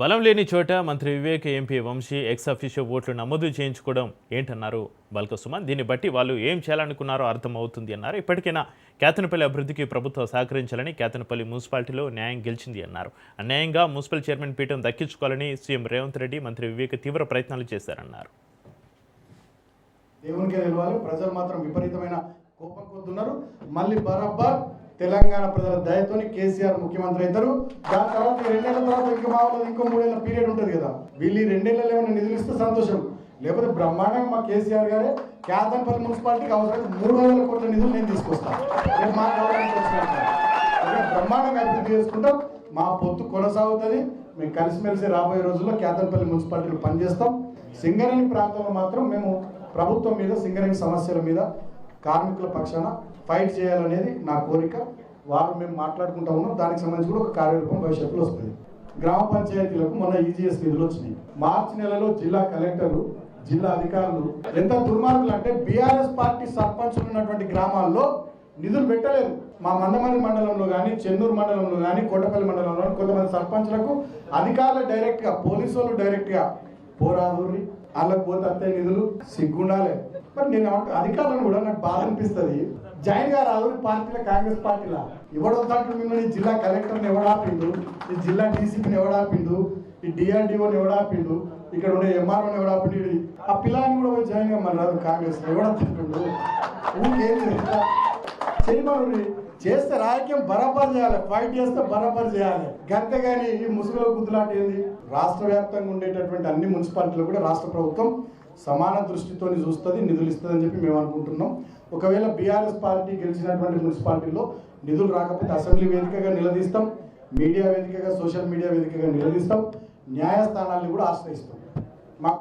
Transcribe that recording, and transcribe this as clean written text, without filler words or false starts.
బలం లేని చోట మంత్రి Vivek, MP Vamshi ex officio ఓట్లు నమోదు చేయించుకోవడం ఏంటన్నారు బల్క సుమన్. దీన్ని బట్టి వాళ్ళు ఏం చేయాలనుకున్నారో అర్థమవుతుంది అన్నారు. ఇప్పటికైనా కేతనపల్లి అభివృద్ధికి ప్రభుత్వం సహకరించాలని, కేతనపల్లి మున్సిపాలిటీలో న్యాయం గెలిచింది అన్నారు. అన్యాయంగా మున్సిపల్ చైర్మన్ పీఠం దక్కించుకోవాలని సీఎం రేవంత్ రెడ్డి, మంత్రి వివేక్ తీవ్ర ప్రయత్నాలు చేశారన్నారు. దేవునికే తెలియాలి, ప్రజలు మాత్రం విపరీతమైన కోపం కొద్దున్నారు. మళ్ళీ బరాబర్ తెలంగాణ ప్రజల దయతోని కేసీఆర్ ముఖ్యమంత్రి అవుతారు. దాని తర్వాత 2 ఏళ్ల తర్వాత ఇంకా మా వాళ్ళు ఇంకో 3 ఏళ్ల పీరియడ్ ఉంటుంది కదా, వీళ్ళు 2 ఏళ్లలో ఏమైనా నిధులు ఇస్తే సంతోషం, లేకపోతే బ్రహ్మాండంగా మా కేసీఆర్ గారే కేతనపల్లి మున్సిపాలిటీకి అవసరం 300 కోట్ల నిధులు నేను తీసుకొస్తాను. రేపు మా గవర్నమెంట్ వచ్చిన బ్రహ్మాండంగా అభివృద్ధి చేసుకుంటాం. మా పొత్తు కొనసాగుతుంది. మేము కలిసిమెలిసి రాబోయే రోజుల్లో కేతనపల్లి మున్సిపాలిటీలో పనిచేస్తాం. సింగరేణి ప్రాంతంలో మాత్రం మేము ప్రభుత్వం మీద, సింగరేణి సమస్యల మీద కార్మికుల పక్షాన ఫైట్ చేయాలనేది నా కోరిక. వారు మేము మాట్లాడుకుంటా ఉన్నాం. దానికి సంబంధించి కూడా ఒక కార్యరూపం భవిష్యత్తులో వస్తుంది. గ్రామ పంచాయతీలకు మొన్న ఈజీఎస్ నిధులు వచ్చినాయి. మార్చి నెలలో జిల్లా కలెక్టర్లు, జిల్లా అధికారులు ఎంత దుర్మార్గులు అంటే బీఆర్ఎస్ పార్టీ సర్పంచులు ఉన్నటువంటి గ్రామాల్లో నిధులు పెట్టలేదు. మా మందమరి మండలంలో కానీ, చెన్నూరు మండలంలో కానీ, కోటపల్లి మండలంలో కానీ కొంతమంది సర్పంచులకు అధికారులు డైరెక్ట్గా, పోలీసు వాళ్ళు డైరెక్ట్గా పోరాదూరి వాళ్ళకి పోతే అంతే నిధులు సిగ్గుండాలి. మరి నేను అధికారులను కూడా నాకు బాధ అనిపిస్తుంది. జాయిన్ గా రాదు పార్టీలో, కాంగ్రెస్ పార్టీలో ఎవడొద్దంటు మిమ్మల్ని జిల్లా కలెక్టర్ని ఎవడాపిండు, ఈ జిల్లా డీసీపీని ఎవడాపిండు, ఈ డిఆర్డిఓని ఎవడాపిండు, ఇక్కడ ఉండే ఎంఆర్ఓని ఎవడాపిండు. ఆ పిల్లని కూడా పోయి జాయిన్ గా మరి రాదు కాంగ్రెస్ ఎవడొద్దంటుండు. ఊరికేంది చేయమని చేస్తే రాజకీయం బరాబర్ చేయాలి, ఫైట్ చేస్తే బరాబర్ చేయాలి. గంతేగాని ఈ ముసుగులో గుద్దులాట ఏంది? రాష్ట్ర వ్యాప్తంగా ఉండేటటువంటి అన్ని మున్సిపాలిటీలు కూడా రాష్ట్ర ప్రభుత్వం సమాన దృష్టితో చూస్తుంది, నిధులు ఇస్తుందని చెప్పి మేము అనుకుంటున్నాం. ఒకవేళ బీఆర్ఎస్ పార్టీ గెలిచినటువంటి మున్సిపాలిటీలో నిధులు రాకపోతే అసెంబ్లీ వేదికగా నిలదీస్తాం, మీడియా వేదికగా, సోషల్ మీడియా వేదికగా నిలదీస్తాం, న్యాయస్థానాన్ని కూడా ఆశ్రయిస్తాం. మాకు